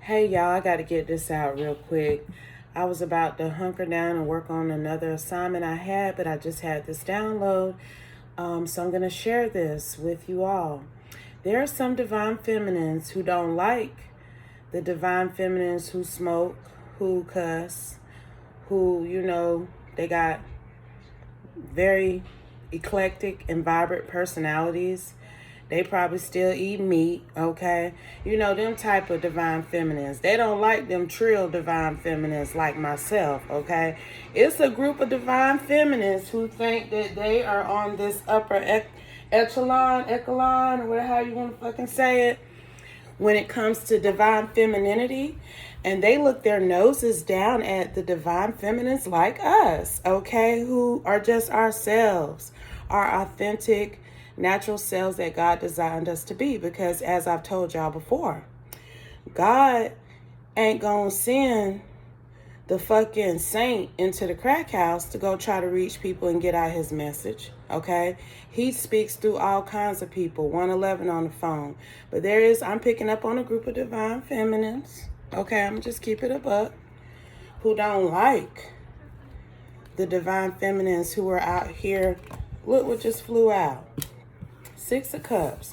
Hey y'all, I gotta get this out real quick. I was about to hunker down and work on another assignment I had, but I just had this download. So I'm gonna share this with you all. There are some divine feminines who don't like the divine feminines who smoke, who cuss, who, they got very eclectic and vibrant personalities. They probably still eat meat, okay? Them type of divine feminines. They don't like them trill divine feminines like myself, okay? It's a group of divine feminines who think that they are on this upper echelon, or whatever how you want to fucking say it, when it comes to divine femininity. And they look their noses down at the divine feminines like us, okay? Who are just ourselves, our authentic, natural selves that God designed us to be. Because as I've told y'all before, God ain't gonna send the fucking saint into the crack house to go try to reach people and get out his message, okay? He speaks through all kinds of people, 111 on the phone. But I'm picking up on a group of divine feminines, okay? I'm just keep it a buck, who don't like the divine feminines who are out here. Look what just flew out. Six of Cups.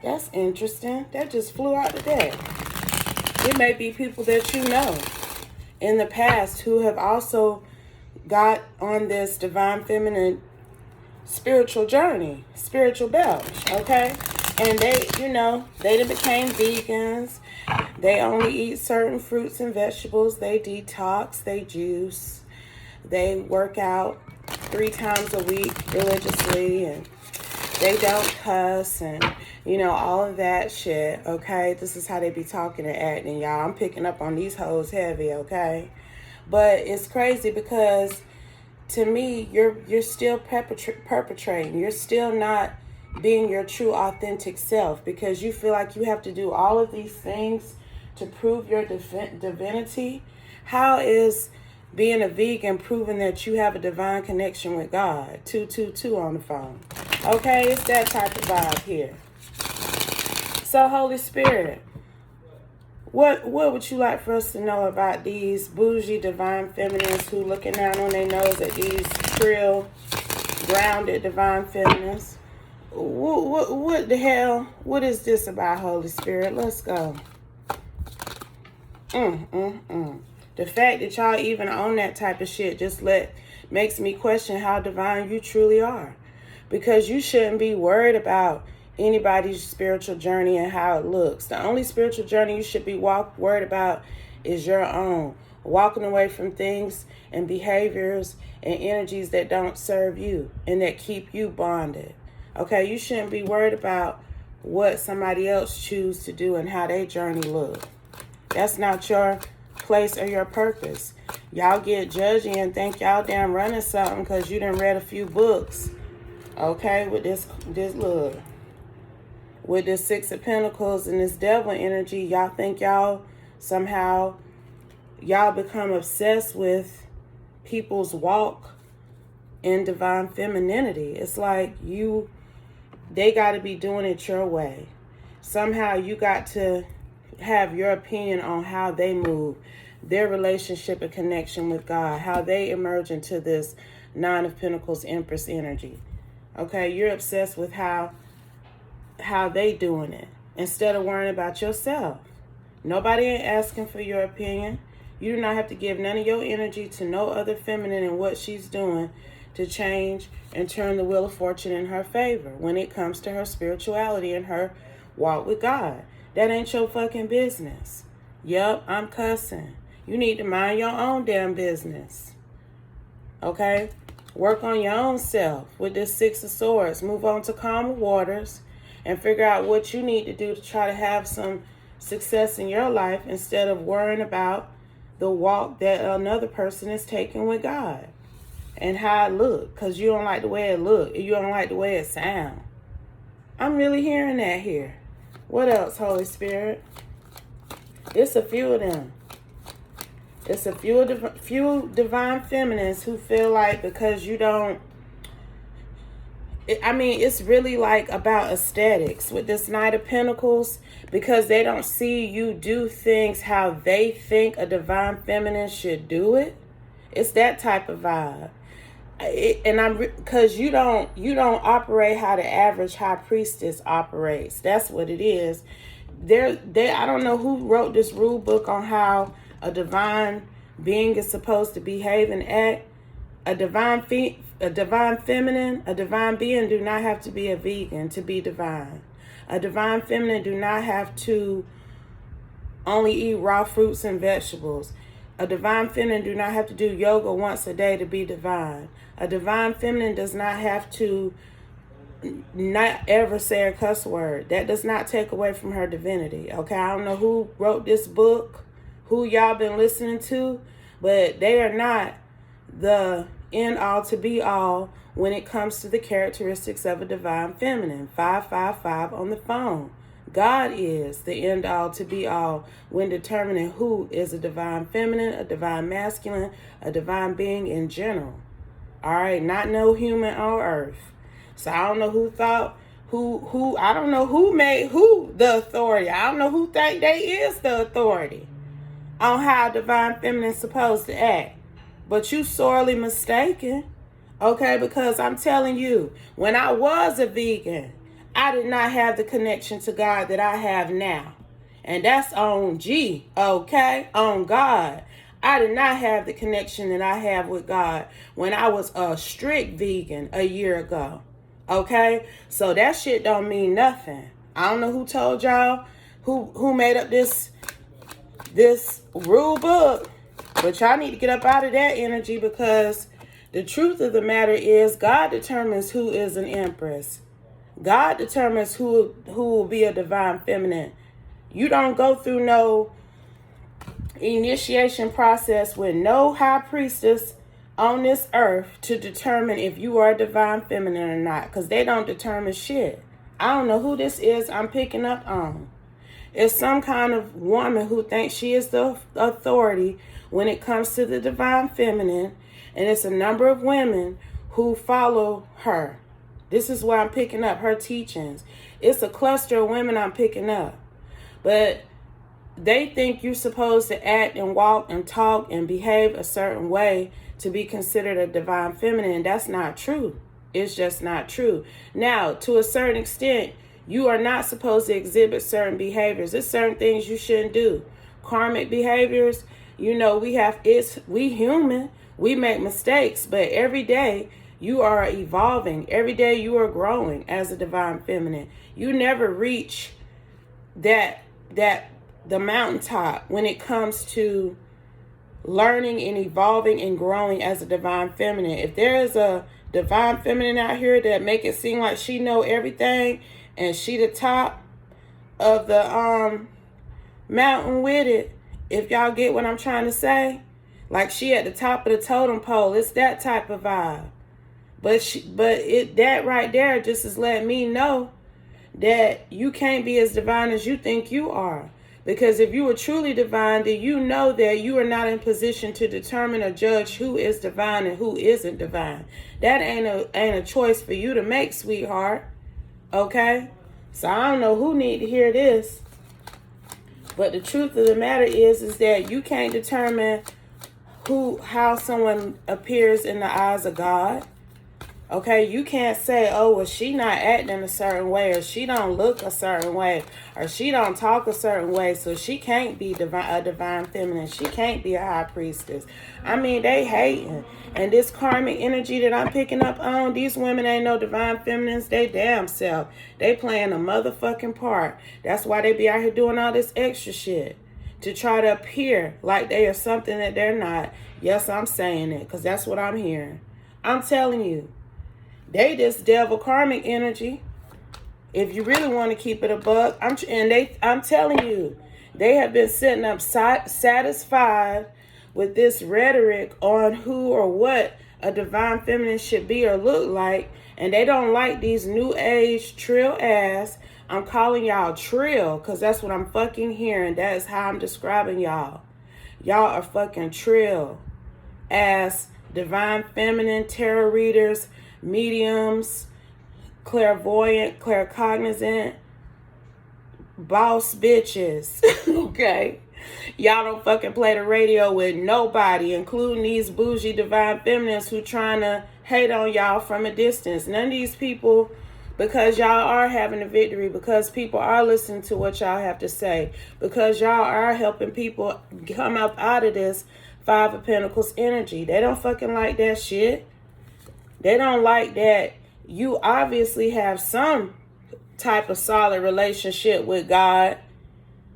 That's interesting. That just flew out today. It may be people that you know in the past who have also got on this divine feminine spiritual journey, spiritual belch, okay? And they done became vegans. They only eat certain fruits and vegetables. They detox, they juice, they work out 3 times a week religiously, and they don't cuss, and all of that shit, okay? This is how they be talking and acting, y'all. I'm picking up on these hoes heavy, okay? But it's crazy because to me, you're still perpetrating. You're still not being your true authentic self, because you feel like you have to do all of these things to prove your divinity. How is being a vegan proving that you have a divine connection with God? 222 on the phone. Okay, it's that type of vibe here. So, Holy Spirit, what would you like for us to know about these bougie divine feminines who looking down on their nose at these trill, grounded divine feminines? What the hell? What is this about, Holy Spirit? Let's go. The fact that y'all even own that type of shit just makes me question how divine you truly are. Because you shouldn't be worried about anybody's spiritual journey and how it looks. The only spiritual journey you should be worried about is your own. Walking away from things and behaviors and energies that don't serve you and that keep you bonded. Okay, you shouldn't be worried about what somebody else choose to do and how their journey look. That's not your place or your purpose. Y'all get judgy and think y'all damn running something because you done read a few books. Okay, with this look. With this Six of Pentacles and this devil energy, y'all think y'all become obsessed with people's walk in divine femininity. It's like they got to be doing it your way. Somehow you got to have your opinion on how they move, their relationship and connection with God, how they emerge into this Nine of Pentacles Empress energy. Okay, you're obsessed with how they doing it instead of worrying about yourself. Nobody ain't asking for your opinion. You do not have to give none of your energy to no other feminine and what she's doing to change and turn the wheel of fortune in her favor when it comes to her spirituality and her walk with God. That ain't your fucking business. Yep, I'm cussing. You need to mind your own damn business. Okay? Work on your own self with this Six of Swords. Move on to calmer waters and figure out what you need to do to try to have some success in your life instead of worrying about the walk that another person is taking with God and how it look, because you don't like the way it look. You don't like the way it sound. I'm really hearing that here. What else, Holy Spirit? It's a few of them. It's a few divine feminines who feel like because you don't I mean, it's really like about aesthetics with this Knight of Pentacles, because they don't see you do things how they think a divine feminine should do it. It's that type of vibe. Because you don't operate how the average high priestess operates. That's what it is. I don't know who wrote this rule book on how a divine being is supposed to behave and act. A divine feminine, a divine being do not have to be a vegan to be divine. A divine feminine do not have to only eat raw fruits and vegetables. A divine feminine do not have to do yoga once a day to be divine. A divine feminine does not have to not ever say a cuss word. That does not take away from her divinity. Okay, I don't know who wrote this book, who y'all been listening to, but they are not the end all to be all when it comes to the characteristics of a divine feminine. 555 on the phone. God is the end all to be all when determining who is a divine feminine, a divine masculine, a divine being in general. All right, not no human on earth. So I don't know who thought, I don't know who made who the authority. I don't know who think they is the authority on how divine feminine is supposed to act. But you sorely mistaken, okay? Because I'm telling you, when I was a vegan, I did not have the connection to God that I have now. And that's on G, okay? On God. I did not have the connection that I have with God when I was a strict vegan a year ago, okay? So that shit don't mean nothing. I don't know who told y'all, who made up this rule book. But y'all need to get up out of that energy, because the truth of the matter is God determines who is an empress. God determines who will be a divine feminine. You don't go through no initiation process with no high priestess on this earth to determine if you are a divine feminine or not, because they don't determine shit. I don't know who this is I'm picking up on. It's some kind of woman who thinks she is the authority when it comes to the divine feminine, and it's a number of women who follow her. This is why I'm picking up her teachings. It's a cluster of women I'm picking up. But they think you're supposed to act and walk and talk and behave a certain way to be considered a divine feminine, and that's not true. It's just not true. Now, to a certain extent, you are not supposed to exhibit certain behaviors. There's certain things you shouldn't do. Karmic behaviors, we human. We make mistakes, but every day you are evolving. Every day you are growing as a divine feminine. You never reach the mountaintop when it comes to learning and evolving and growing as a divine feminine. If there is a divine feminine out here that make it seem like she know everything and she the top of the mountain with it, if y'all get what I'm trying to say, like she at the top of the totem pole, it's that type of vibe. But that right there just is letting me know that you can't be as divine as you think you are. Because if you were truly divine, then you know that you are not in position to determine or judge who is divine and who isn't divine. That ain't a choice for you to make, sweetheart. Okay? So I don't know who need to hear this. But the truth of the matter is that you can't determine how someone appears in the eyes of God. Okay, you can't say, oh, well, she not acting a certain way, or she don't look a certain way, or she don't talk a certain way, so she can't be a divine feminine. She can't be a high priestess. I mean, they hating. And this karmic energy that I'm picking up on, these women ain't no divine feminines. They damn self. They playing a motherfucking part. That's why they be out here doing all this extra shit, to try to appear like they are something that they're not. Yes, I'm saying it, because that's what I'm hearing. I'm telling you. They this devil karmic energy. If you really want to keep it a buck, I'm telling you, they have been sitting up satisfied with this rhetoric on who or what a divine feminine should be or look like, and they don't like these new age trill ass. I'm calling y'all trill because that's what I'm fucking hearing. That is how I'm describing y'all. Y'all are fucking trill ass divine feminine tarot readers, mediums, clairvoyant, claircognizant, boss bitches. Okay? Y'all don't fucking play the radio with nobody, including these bougie divine feminines who trying to hate on y'all from a distance. None of these people, because y'all are having a victory, because people are listening to what y'all have to say, because y'all are helping people come up out of this Five of Pentacles energy. They don't fucking like that shit. They don't like that you obviously have some type of solid relationship with God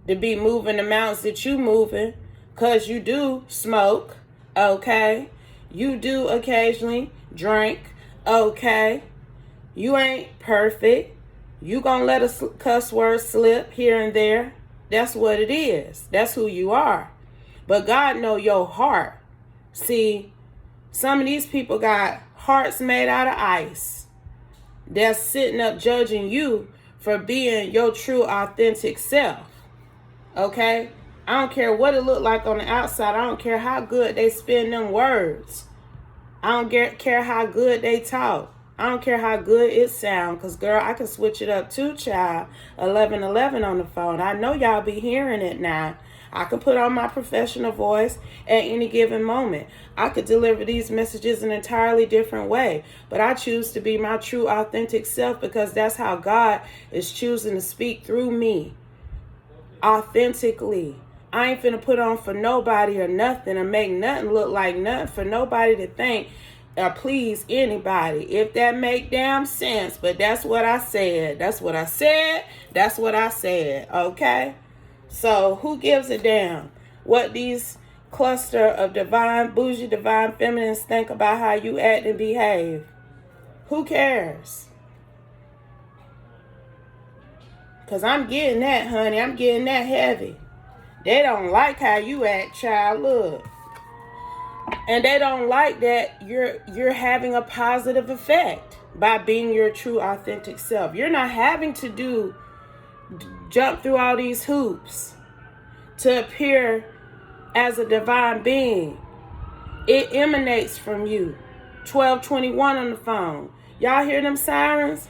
to be moving the mountains that you moving, because you do smoke, okay? You do occasionally drink, okay? You ain't perfect. You gonna let a cuss word slip here and there. That's what it is. That's who you are. But God know your heart. See, some of these people got hearts made out of ice. They're sitting up judging you for being your true, authentic self. Okay? I don't care what it look like on the outside. I don't care how good they spin them words. I don't care how good they talk. I don't care how good it sound. Because, girl, I can switch it up too, child. 1111 on the phone. I know y'all be hearing it now. I can put on my professional voice at any given moment. I could deliver these messages an entirely different way. But I choose to be my true, authentic self, because that's how God is choosing to speak through me. Authentically. I ain't finna put on for nobody or nothing, or make nothing look like nothing for nobody to think or please anybody. If that make damn sense. But that's what I said. That's what I said. That's what I said. Okay? So who gives a damn what these cluster of divine, bougie, divine feminines think about how you act and behave? Who cares? Because I'm getting that, honey. I'm getting that heavy. They don't like how you act, child. Look. And they don't like that you're having a positive effect by being your true, authentic self. You're not having to jump through all these hoops to appear as a divine being. It emanates from you. 1221 on the phone. Y'all hear them sirens?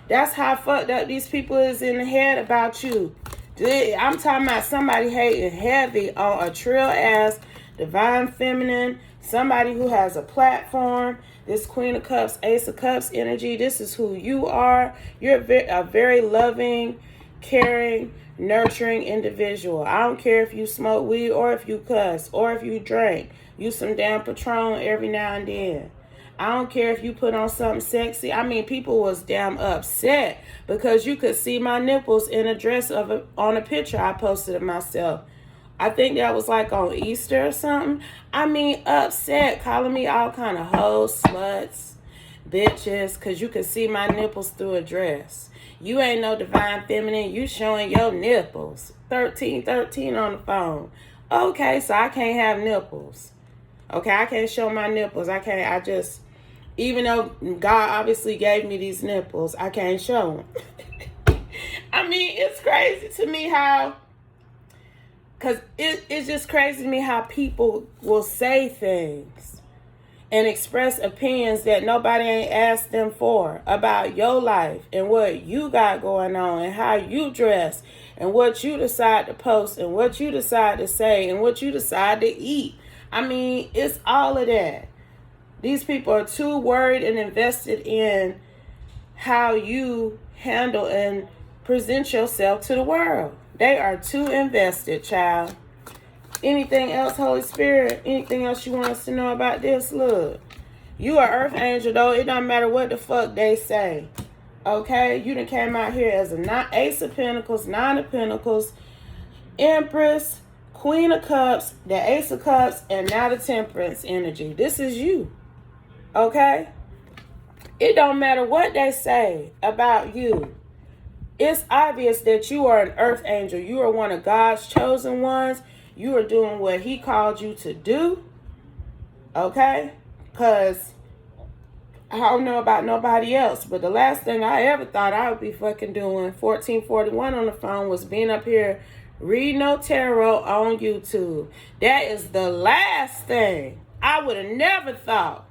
That's how fucked up these people is in the head about you. I'm talking about somebody hating heavy on a trill ass divine feminine, somebody who has a platform. This Queen of Cups, Ace of Cups energy. This is who you are. You're a very loving, caring, nurturing individual. I don't care if you smoke weed or if you cuss or if you drink. You some damn Patron every now and then. I don't care if you put on something sexy. I mean, people was damn upset because you could see my nipples in a dress on a picture I posted of myself. I think that was like on Easter or something. I mean, upset, calling me all kind of hoes, sluts, bitches, because you could see my nipples through a dress. You ain't no divine feminine. You showing your nipples. 1313 on the phone. Okay, so I can't have nipples. Okay, I can't show my nipples. Even though God obviously gave me these nipples, I can't show them. I mean, it's crazy to me how, because it's just crazy to me how people will say things and express opinions that nobody ain't asked them for about your life and what you got going on and how you dress and what you decide to post and what you decide to say and what you decide to eat. I mean, it's all of that. These people are too worried and invested in how you handle and present yourself to the world. They are too invested, child. Anything else, Holy Spirit? Anything else you want us to know about this? Look, you are Earth Angel, though. It don't matter what the fuck they say. Okay? You done came out here as a Ace of Pentacles, Nine of Pentacles, Empress, Queen of Cups, the Ace of Cups, and now the Temperance energy. This is you. Okay? It don't matter what they say about you. It's obvious that you are an Earth Angel. You are one of God's chosen ones. You are doing what He called you to do. Okay? Because I don't know about nobody else, but the last thing I ever thought I would be fucking doing, 1441 on the phone, was being up here reading no tarot on YouTube. That is the last thing. I would have never thought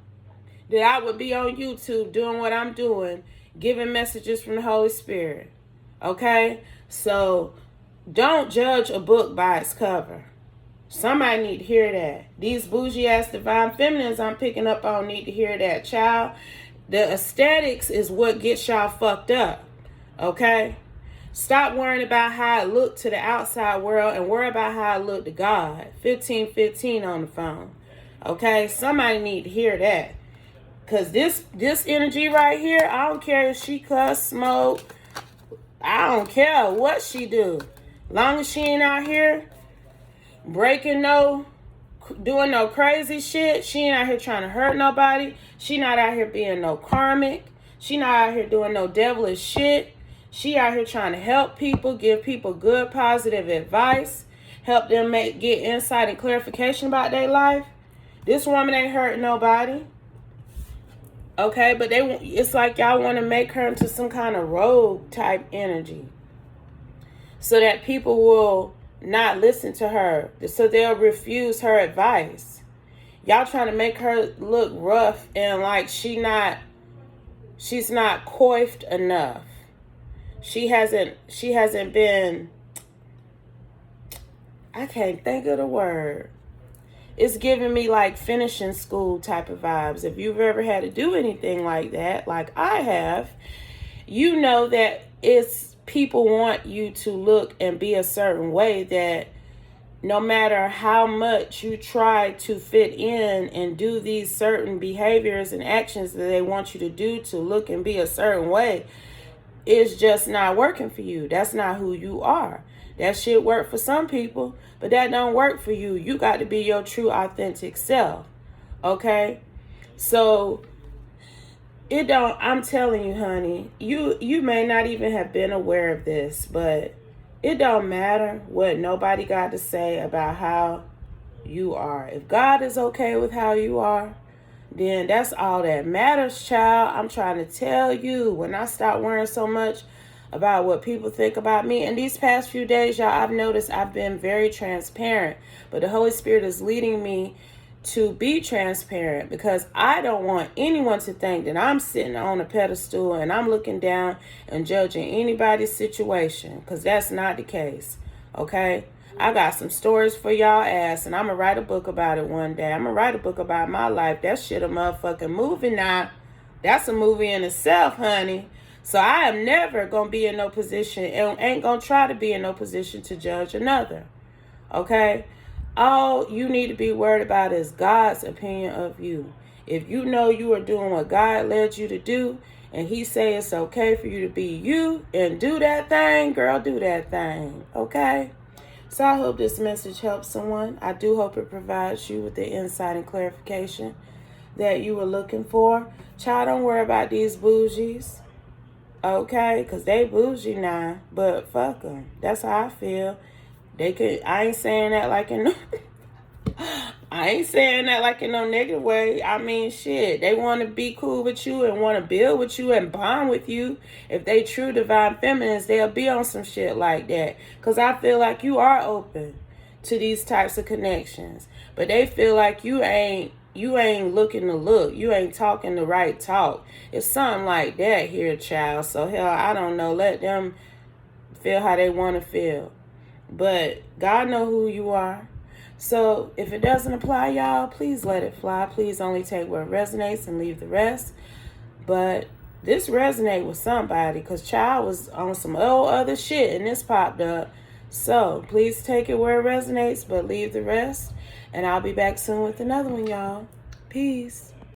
that I would be on YouTube doing what I'm doing, giving messages from the Holy Spirit. Okay? So don't judge a book by its cover. Somebody need to hear that. These bougie ass divine feminines I'm picking up on need to hear that, child. The aesthetics is what gets y'all fucked up. Okay? Stop worrying about how it looked to the outside world and worry about how it looked to God. 1515 on the phone. Okay? Somebody need to hear that. Because this energy right here, I don't care if she cuss, smoke. I don't care what she do. Long as she ain't out here doing no crazy shit. She ain't out here trying to hurt nobody. She not out here being no karmic. She not out here doing no devilish shit. She out here trying to help people, give people good, positive advice, help them get insight and clarification about their life. This woman ain't hurting nobody. Okay, but it's like y'all want to make her into some kind of rogue type energy so that people will not listen to her, so they'll refuse her advice. Y'all trying to make her look rough and like she's not coiffed enough. She hasn't been, I can't think of the word. It's giving me like finishing school type of vibes. If you've ever had to do anything like that, like I have, you know that it's people want you to look and be a certain way, that no matter how much you try to fit in and do these certain behaviors and actions that they want you to do to look and be a certain way, it's just not working for you. That's not who you are. That shit work for some people, but that don't work for you. You got to be your true, authentic self. Okay? So I'm telling you, honey, you may not even have been aware of this, but it don't matter what nobody got to say about how you are. If God is okay with how you are, then that's all that matters, child. I'm trying to tell you, when I stop worrying so much about what people think about me, and these past few days, y'all, I've noticed I've been very transparent, but the Holy Spirit is leading me to be transparent because I don't want anyone to think that I'm sitting on a pedestal and I'm looking down and judging anybody's situation, because that's not the case. Okay? I got some stories for y'all ass, and I'm going to write a book about it one day. I'm going to write a book about my life. That shit a motherfucking movie now. That's a movie in itself, honey. So I am never going to be in no position, and ain't going to try to be in no position to judge another. Okay? All you need to be worried about is God's opinion of you. If you know you are doing what God led you to do, and he say it's okay for you to be you and do that thing, girl, do that thing. Okay? So I hope this message helps someone. I do hope it provides you with the insight and clarification that you were looking for. Child, don't worry about these bougies. Okay? Because they bougie now. But fuck them. That's how I feel. I ain't saying that like in no negative way. I mean, shit. They want to be cool with you and want to build with you and bond with you. If they true divine feminines, they'll be on some shit like that. Because I feel like you are open to these types of connections. But they feel like you ain't looking to look. You ain't talking the right talk. It's something like that here, child. So, hell, I don't know. Let them feel how they want to feel. But God know who you are. So if it doesn't apply, y'all, please let it fly. Please only take what resonates and leave the rest. But this resonate with somebody, because child was on some old other shit and this popped up. So please take it where it resonates, but leave the rest. And I'll be back soon with another one, y'all. Peace.